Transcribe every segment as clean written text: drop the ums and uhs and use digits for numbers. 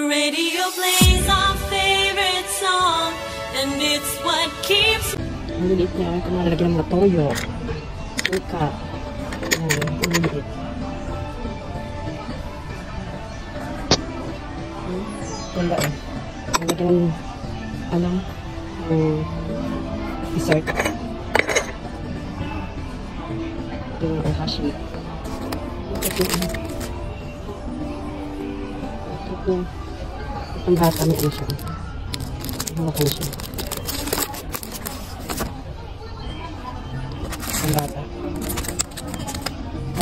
radio plays our favorite song, and it's what keeps. Ang liit niya, kung nalagyan ng mga toyo, suka, yan, ang liit. Wala eh. Nalagyan ng, dessert. Ito yung ohashi. Ito yung ang bata mo siya. Hawak mo siya. Ang bata.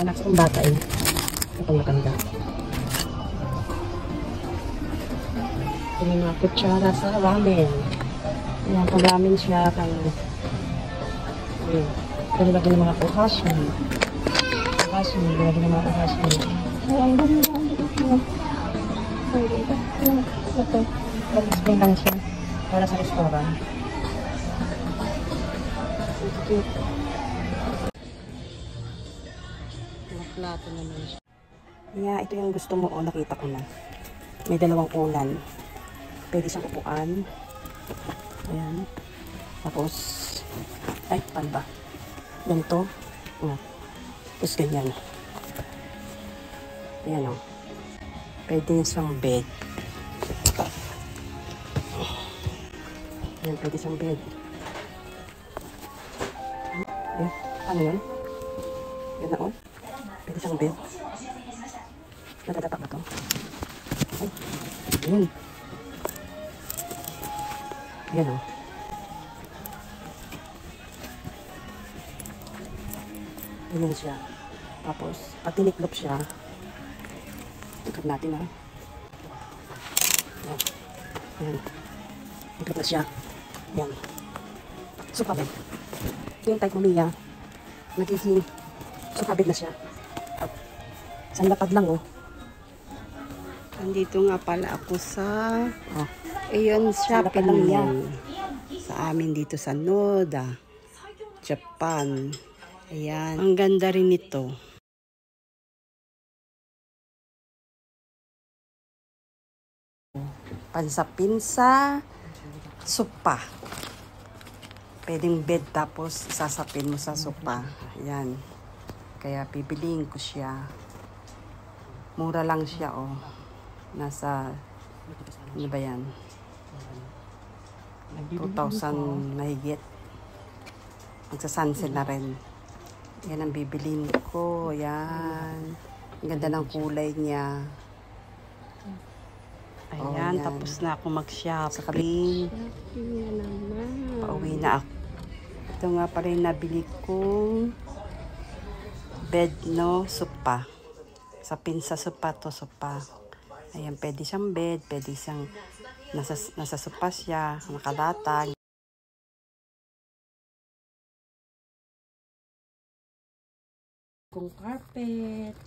Anak sa bata eh. Kapag matanda. Ito yung mga kutsara sa ramen. Ayan, pag ramen siya. Pero lagi ng mga ohashi. Ohashi. Lagi ng mga ohashi. Ay, ang ganda. Ang ganda. Ito. Pag-explain lang siya. Para sa restaurant. Cute. Plato naman siya. Yeah, ito yung gusto mo. O, nakita ko na. May dalawang ulan. Pwede siyang upuan. Ayan. Tapos, ay, pan ba? Ganito. Tapos ganyan. Ayan o. Pwede siyang bed. Ayan, pwede siyang bed. Ayan. Ano yun? Yan na o. Pwede siyang bed. Natatapak na to. Ay. Ayan. Ayan o. Ayan siya. Tapos, pag tiniklop siya, tiklop natin ha. Ayan. Ayan. Tiklop na siya. Ayan. Sukabed. Ito yung type mo niya. Nagiging sukabed na siya. Isang lapad lang oh. Nandito nga pala ako sa Aeon Shopping Mall. Sa amin dito sa Noda, Japan. Ayan. Ang ganda rin nito. Pansapinsa, sopa. Pwedeng bed tapos sasapin mo sa sopa. Ayan. Kaya pipiliin ko siya. Mura lang siya oh. Nasa, ano ba yan? 2,000 mahigit. Magsasunset na rin. Yan ang bibilin ko. Yan. Ang ganda ng kulay niya. Ayan, tapos na ako mag-shopping. Pauwi na ako. Ito nga pala yung nabili kong bed, no? Sopa. Sa pinsa sopa to sopa. Ayan, pwede siyang bed, pwede siyang nasa sopa siya, nakalatag. Kung carpet,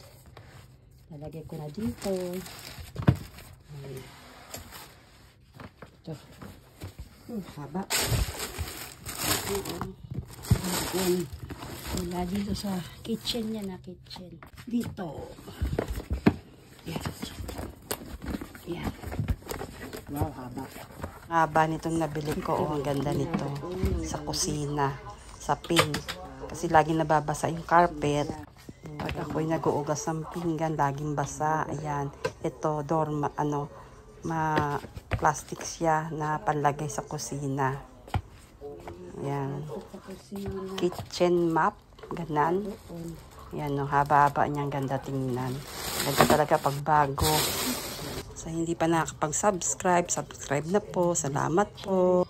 lalagay ko na dito. Ito. Haba. Ayan. Wala dito sa kitchen niya na kitchen. Dito. Yan. Yan. Wow, haba. Haba nitong nabili ko. Oh, ang ganda nito. Sa kusina. Sa pin. Kasi laging nababasa yung carpet. Pag ako'y nag-uugas ng pinggan, laging basa. Ayan. Ito, plastic siya na panlagay sa kusina. Ayan. Kitchen map. Ganan. Ayan, no, haba-haba niyang ganda tingnan. Ganda talaga pag bago. Sa hindi pa nakakapag-subscribe, subscribe na po. Salamat po.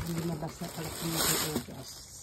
Hindi mabasa pala kung mag-uugas.